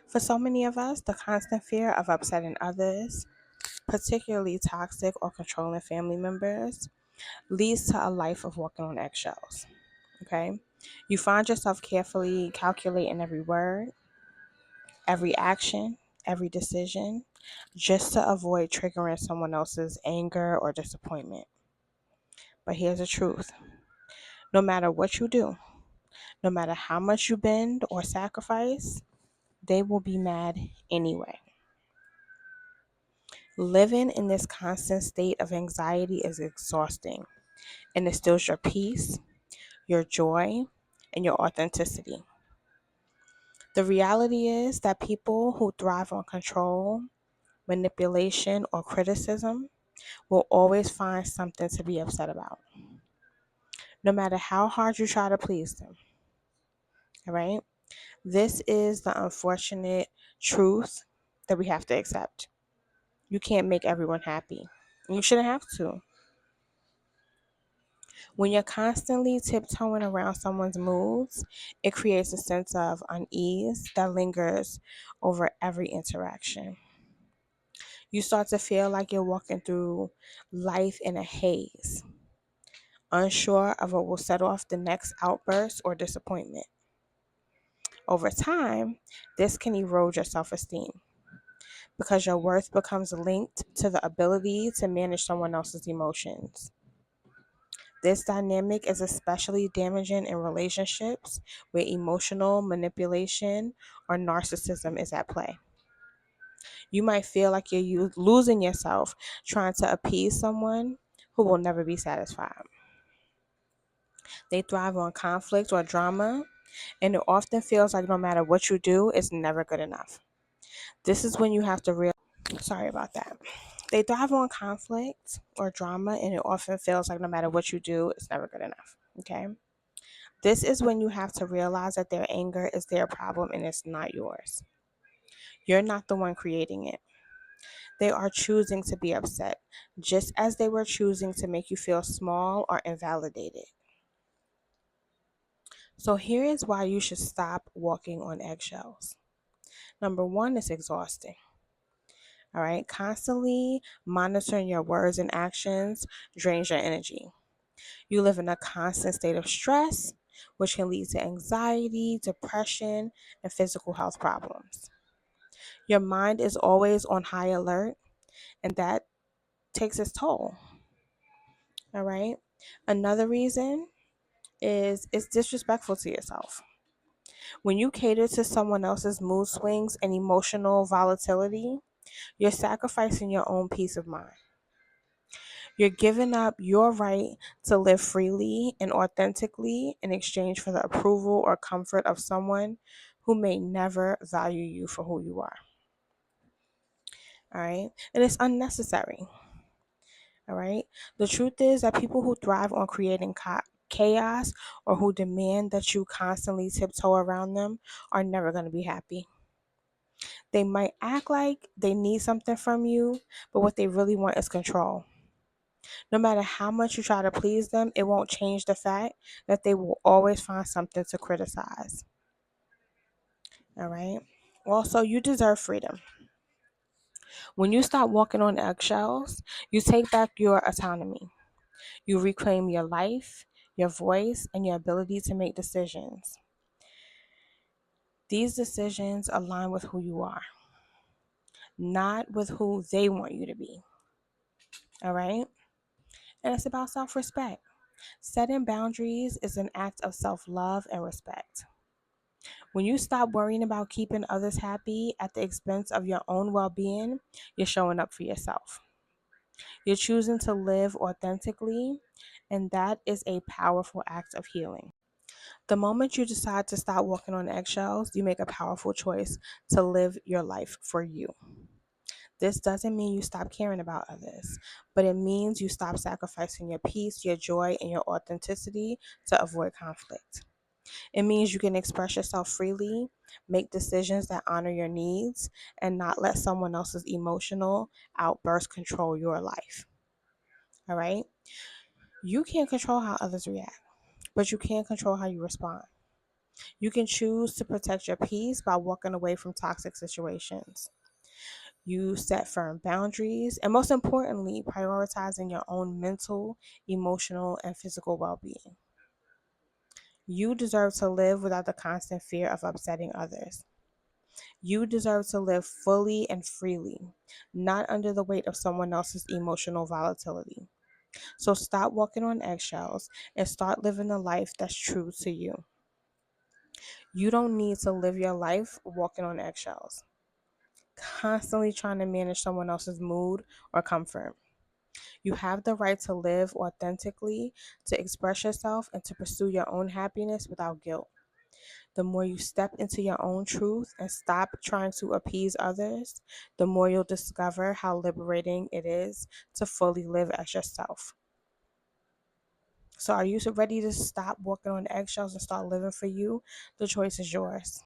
For so many of us, the constant fear of upsetting others, particularly toxic or controlling family members, leads to a life of walking on eggshells. Okay? You find yourself carefully calculating every word, every action, every decision, just to avoid triggering someone else's anger or disappointment. But here's the truth: no matter what you do, no matter how much you bend or sacrifice, they will be mad anyway. Living in this constant state of anxiety is exhausting, and it steals your peace, your joy, and your authenticity. The reality is that people who thrive on control, manipulation, or criticism will always find something to be upset about, no matter how hard you try to please them. All right? This is the unfortunate truth that we have to accept. You can't make everyone happy. You shouldn't have to. When you're constantly tiptoeing around someone's moods, it creates a sense of unease that lingers over every interaction. You start to feel like you're walking through life in a haze, unsure of what will set off the next outburst or disappointment. Over time, this can erode your self esteem because your worth becomes linked to the ability to manage someone else's emotions. This dynamic is especially damaging in relationships where emotional manipulation or narcissism is at play. You might feel like you're losing yourself trying to appease someone who will never be satisfied. They thrive on conflict or drama, and it often feels like no matter what you do, it's never good enough. This is when you have to realize, sorry about that. They thrive on conflict or drama, and it often feels like no matter what you do, it's never good enough. Okay? This is when you have to realize that their anger is their problem and it's not yours. You're not the one creating it. They are choosing to be upset, just as they were choosing to make you feel small or invalidated. So here is why you should stop walking on eggshells. Number one, it's exhausting. All right, constantly monitoring your words and actions drains your energy. You live in a constant state of stress, which can lead to anxiety, depression, and physical health problems. Your mind is always on high alert, and that takes its toll. All right. Another reason is it's disrespectful to yourself. When you cater to someone else's mood swings and emotional volatility, you're sacrificing your own peace of mind. You're giving up your right to live freely and authentically in exchange for the approval or comfort of someone who may never value you for who you are. All right. And it's unnecessary. All right. The truth is that people who thrive on creating chaos or who demand that you constantly tiptoe around them are never going to be happy. They might act like they need something from you, but what they really want is control. No matter how much you try to please them, it won't change the fact that they will always find something to criticize. All right. Also, you deserve freedom. When you stop walking on eggshells, you take back your autonomy. You reclaim your life, your voice, and your ability to make decisions. These decisions align with who you are, not with who they want you to be. All right? And it's about self respect. Setting boundaries is an act of self love and respect. When you stop worrying about keeping others happy at the expense of your own well being, you're showing up for yourself. You're choosing to live authentically, and that is a powerful act of healing. The moment you decide to stop walking on eggshells, you make a powerful choice to live your life for you. This doesn't mean you stop caring about others, but it means you stop sacrificing your peace, your joy, and your authenticity to avoid conflict. It means you can express yourself freely, make decisions that honor your needs, and not let someone else's emotional outburst control your life. All right? You can't control how others react, but you can control how you respond. You can choose to protect your peace by walking away from toxic situations. You set firm boundaries, and most importantly, prioritizing your own mental, emotional, and physical well being. You deserve to live without the constant fear of upsetting others. You deserve to live fully and freely, not under the weight of someone else's emotional volatility. So stop walking on eggshells and start living the life that's true to you. You don't need to live your life walking on eggshells, constantly trying to manage someone else's mood or comfort. You have the right to live authentically, to express yourself, and to pursue your own happiness without guilt. The more you step into your own truth and stop trying to appease others, the more you'll discover how liberating it is to fully live as yourself. So, are you ready to stop walking on eggshells and start living for you? The choice is yours.